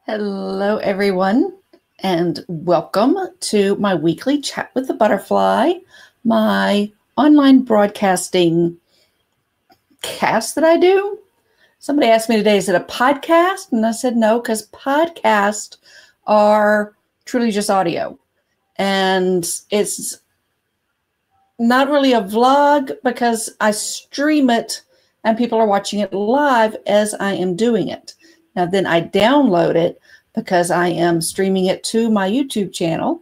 Hello, everyone, and welcome to my weekly chat with the butterfly, my online broadcasting cast that I do. Somebody asked me today, is it a podcast? And I said no, because podcasts are truly just audio. And it's not really a vlog because I stream it and people are watching it live as I am doing it. Now, then I download it because I am streaming it to my YouTube channel.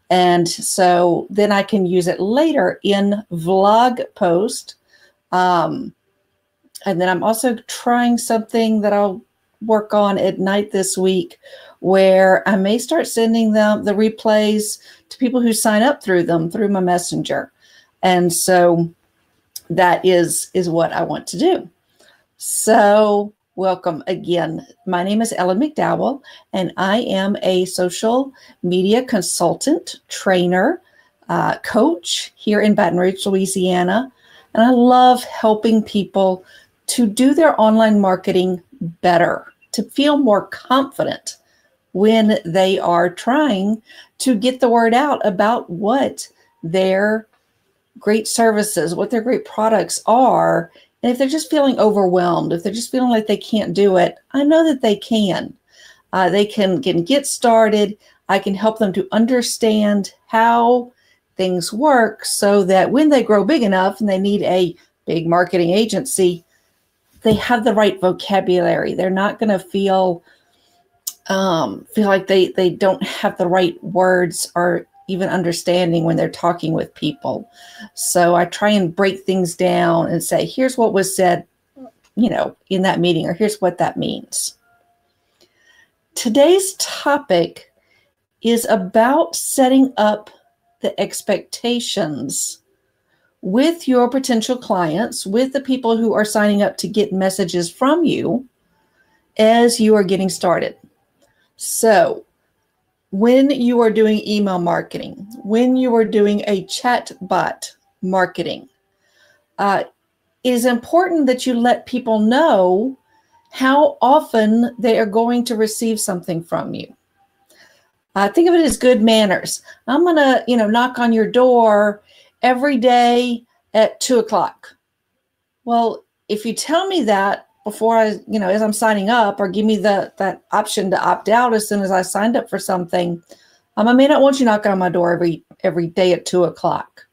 And so then I can use it later in vlog post. And then I'm also trying something that I'll work on at night this week where I may start sending them the replays to people who sign up through my messenger. And so that is what I want to do. So welcome again. My name is Ellen McDowell, and I am a social media consultant, trainer, coach here in Baton Rouge, Louisiana. And I love helping people to do their online marketing better, to feel more confident when they are trying to get the word out about what their great services, what their great products are. And if they're just feeling overwhelmed, if they're just feeling like they can't do it, I know that they can. They can get started. I can help them to understand how things work so that when they grow big enough and they need a big marketing agency, they have the right vocabulary. They're not going to feel like they don't have the right words or even understanding when they're talking with people. So I try and break things down and say, here's what was said, in that meeting, or here's what that means. Today's topic is about setting up the expectations with your potential clients, with the people who are signing up to get messages from you as you are getting started. So when you are doing email marketing, when you are doing a chat bot marketing, it is important that you let people know how often they are going to receive something from you. Think of it as good manners. I'm going to, knock on your door every day at 2:00. Well, if you tell me that before as I'm signing up, or give me that option to opt out as soon as I signed up for something, I may not want you knocking on my door every day at 2:00.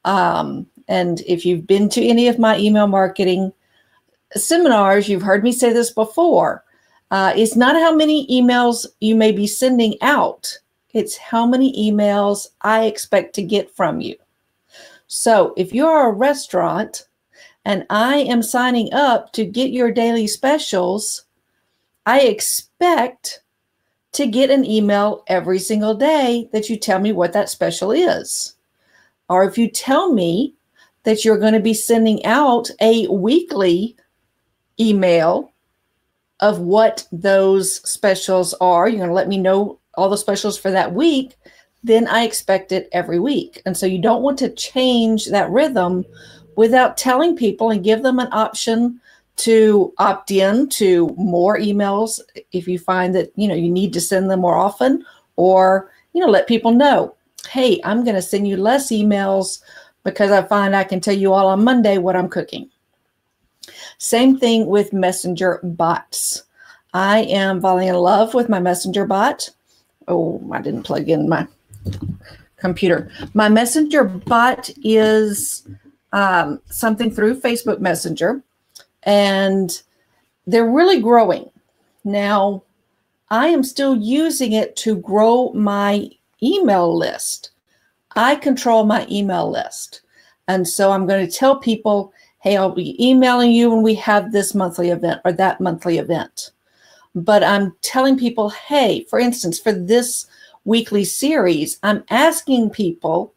And if you've been to any of my email marketing seminars, you've heard me say this before. It's not how many emails you may be sending out. It's how many emails I expect to get from you. So if you're a restaurant and I am signing up to get your daily specials, I expect to get an email every single day that you tell me what that special is. Or if you tell me that you're going to be sending out a weekly email of what those specials are, you're going to let me know all the specials for that week, then I expect it every week. And so you don't want to change that rhythm without telling people and give them an option to opt in to more emails if you find that, you need to send them more often, or, let people know, hey, I'm going to send you less emails because I find I can tell you all on Monday what I'm cooking. Same thing with messenger bots. I am falling in love with my messenger bot. Oh, I didn't plug in my computer. My messenger bot is something through Facebook Messenger, and they're really growing. Now, I am still using it to grow my email list. I control my email list. And so I'm going to tell people, hey, I'll be emailing you when we have this monthly event or that monthly event. But I'm telling people, hey, for instance, for this weekly series, I'm asking people,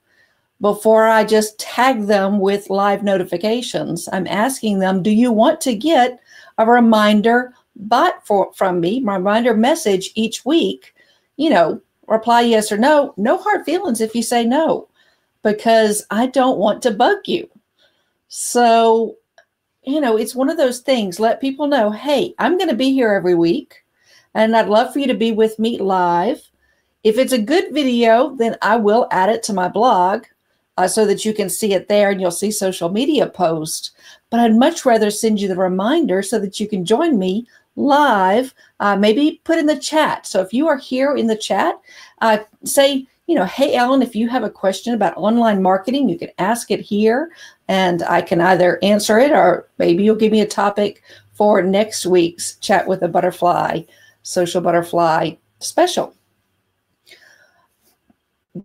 before I just tag them with live notifications, I'm asking them, do you want to get a reminder bot from me, reminder message each week? Reply yes or no. No hard feelings if you say no, because I don't want to bug you. So, it's one of those things. Let people know, hey, I'm going to be here every week. And I'd love for you to be with me live. If it's a good video, then I will add it to my blog so that you can see it there and you'll see social media posts. But I'd much rather send you the reminder so that you can join me live, maybe put in the chat. So if you are here in the chat, say, hey, Ellen, if you have a question about online marketing, you can ask it here and I can either answer it or maybe you'll give me a topic for next week's Chat with a Butterfly, Social Butterfly special.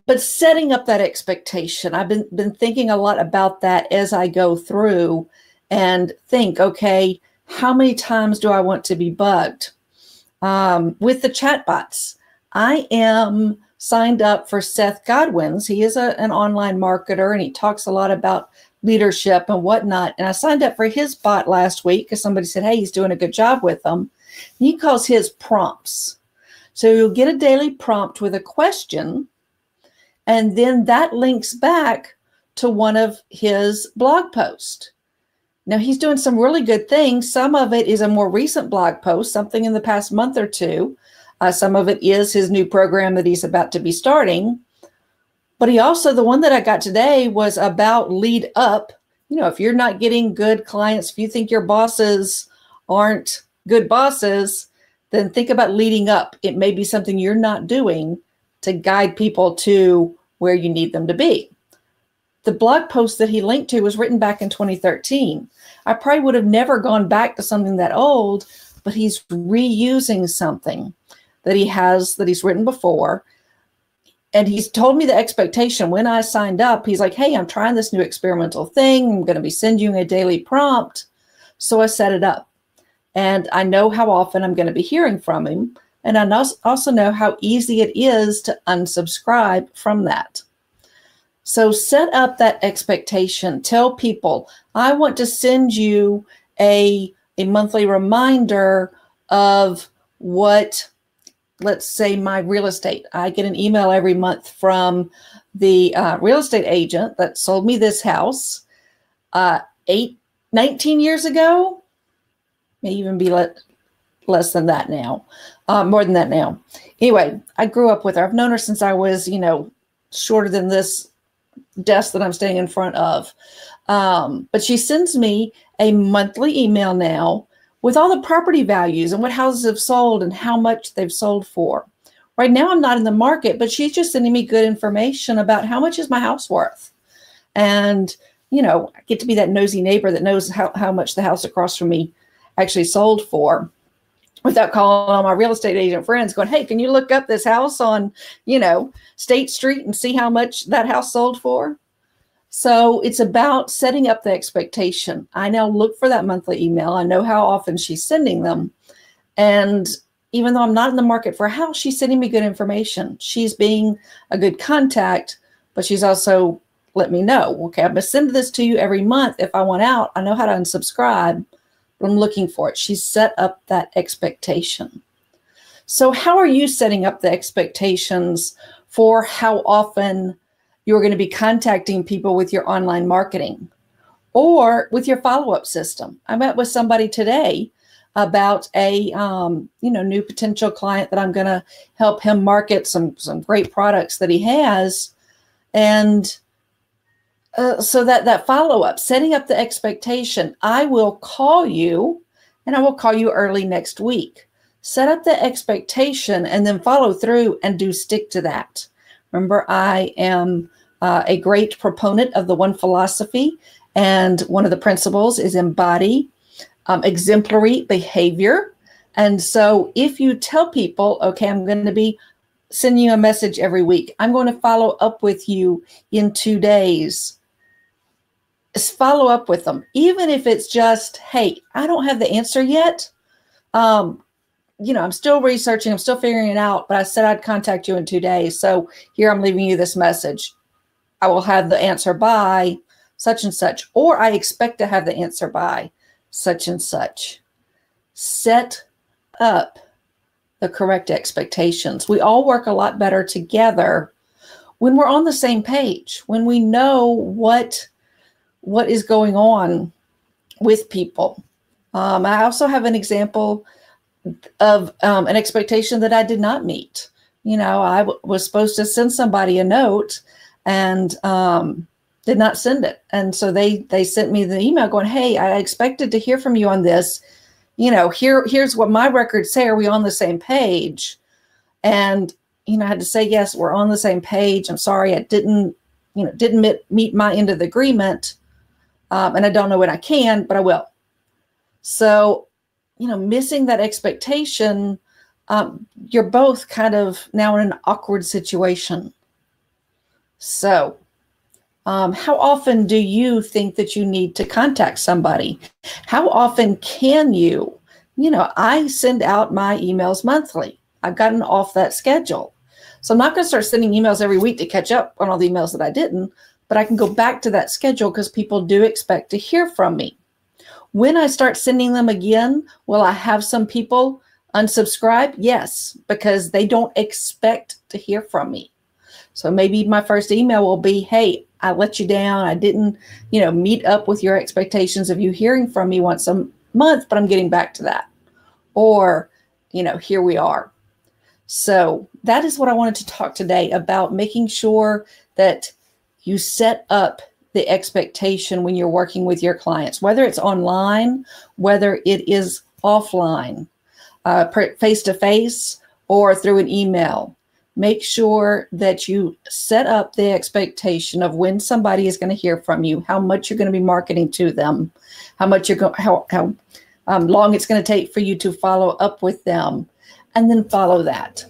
But setting up that expectation, I've been thinking a lot about that as I go through and think, okay, how many times do I want to be bugged? With the chatbots, I am signed up for Seth Godwin's. He is an online marketer and he talks a lot about leadership and whatnot. And I signed up for his bot last week because somebody said, hey, he's doing a good job with them. And he calls his prompts. So you'll get a daily prompt with a question, and then that links back to one of his blog posts. Now, he's doing some really good things. Some of it is a more recent blog post, something in the past month or two. Some of it is his new program that he's about to be starting. But he also, the one that I got today was about lead up. If you're not getting good clients, if you think your bosses aren't good bosses, then think about leading up. It may be something you're not doing to guide people to where you need them to be. The blog post that he linked to was written back in 2013. I probably would have never gone back to something that old, but he's reusing something that he's written before. And he's told me the expectation when I signed up. He's like, hey, I'm trying this new experimental thing. I'm going to be sending you a daily prompt. So I set it up. And I know how often I'm going to be hearing from him. And I also know how easy it is to unsubscribe from that. So set up that expectation. Tell people, I want to send you a monthly reminder of what, let's say, my real estate. I get an email every month from the real estate agent that sold me this house 19 years ago, may even be less than that now, more than that now. Anyway, I grew up with her. I've known her since I was, shorter than this desk that I'm staying in front of. But she sends me a monthly email now with all the property values and what houses have sold and how much they've sold for. Right now, I'm not in the market, but she's just sending me good information about how much is my house worth. And, I get to be that nosy neighbor that knows how much the house across from me actually sold for, without calling all my real estate agent friends going, hey, can you look up this house on, State Street and see how much that house sold for? So it's about setting up the expectation. I now look for that monthly email. I know how often she's sending them. And even though I'm not in the market for a house, she's sending me good information. She's being a good contact, but she's also let me know, okay, I'm going to send this to you every month. If I want out, I know how to unsubscribe. I'm looking for it. She's set up that expectation. So how are you setting up the expectations for how often you're going to be contacting people with your online marketing or with your follow-up system? I met with somebody today about a new potential client that I'm going to help him market some great products that he has. And so that follow-up, setting up the expectation, I will call you, and I will call you early next week. Set up the expectation and then follow through and stick to that. Remember, I am a great proponent of the one philosophy, and one of the principles is embody exemplary behavior. And so if you tell people, okay, I'm going to be sending you a message every week, I'm going to follow up with you in 2 days, follow up with them, even if it's just, hey, I don't have the answer yet. I'm still researching, I'm still figuring it out, but I said I'd contact you in 2 days. So here I'm leaving you this message. I will have the answer by such and such, or I expect to have the answer by such and such. Set up the correct expectations. We all work a lot better together when we're on the same page, when we know what is going on with people. I also have an example of an expectation that I did not meet. I was supposed to send somebody a note and did not send it. And so they sent me the email going, hey, I expected to hear from you on this. Here's what my records say. Are we on the same page? And, I had to say, yes, we're on the same page. I'm sorry, I didn't meet my end of the agreement. And I don't know when I can, but I will. So, missing that expectation, you're both kind of now in an awkward situation. So, how often do you think that you need to contact somebody? How often can you? I send out my emails monthly. I've gotten off that schedule. So I'm not going to start sending emails every week to catch up on all the emails that I didn't, but I can go back to that schedule because people do expect to hear from me. When I start sending them again, will I have some people unsubscribe? Yes, because they don't expect to hear from me. So maybe my first email will be, hey, I let you down. I didn't, meet up with your expectations of you hearing from me once a month, but I'm getting back to that. Or, here we are. So that is what I wanted to talk today about, making sure that you set up the expectation when you're working with your clients, whether it's online, whether it is offline, face-to-face, or through an email. Make sure that you set up the expectation of when somebody is going to hear from you, how much you're going to be marketing to them, how long it's going to take for you to follow up with them, and then follow that.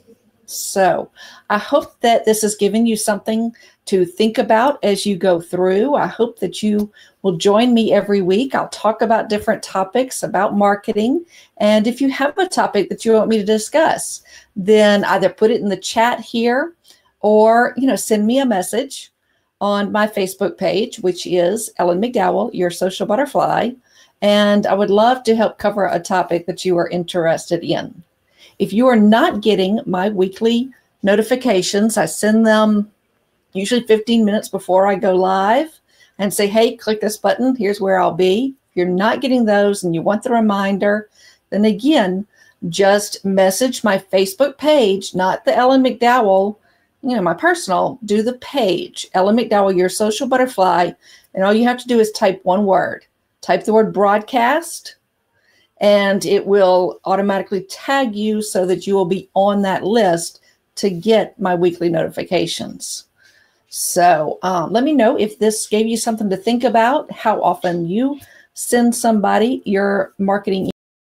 So I hope that this has given you something to think about as you go through. I hope that you will join me every week. I'll talk about different topics about marketing. And if you have a topic that you want me to discuss, then either put it in the chat here or, send me a message on my Facebook page, which is Ellen McDowell, Your Social Butterfly. And I would love to help cover a topic that you are interested in. If you are not getting my weekly notifications, I send them usually 15 minutes before I go live and say, hey, click this button. Here's where I'll be. If you're not getting those and you want the reminder, then again, just message my Facebook page, not the Ellen McDowell, my personal, do the page, Ellen McDowell, Your Social Butterfly. And all you have to do is type one word. Type the word broadcast, and it will automatically tag you so that you will be on that list to get my weekly notifications. So let me know if this gave you something to think about, how often you send somebody your marketing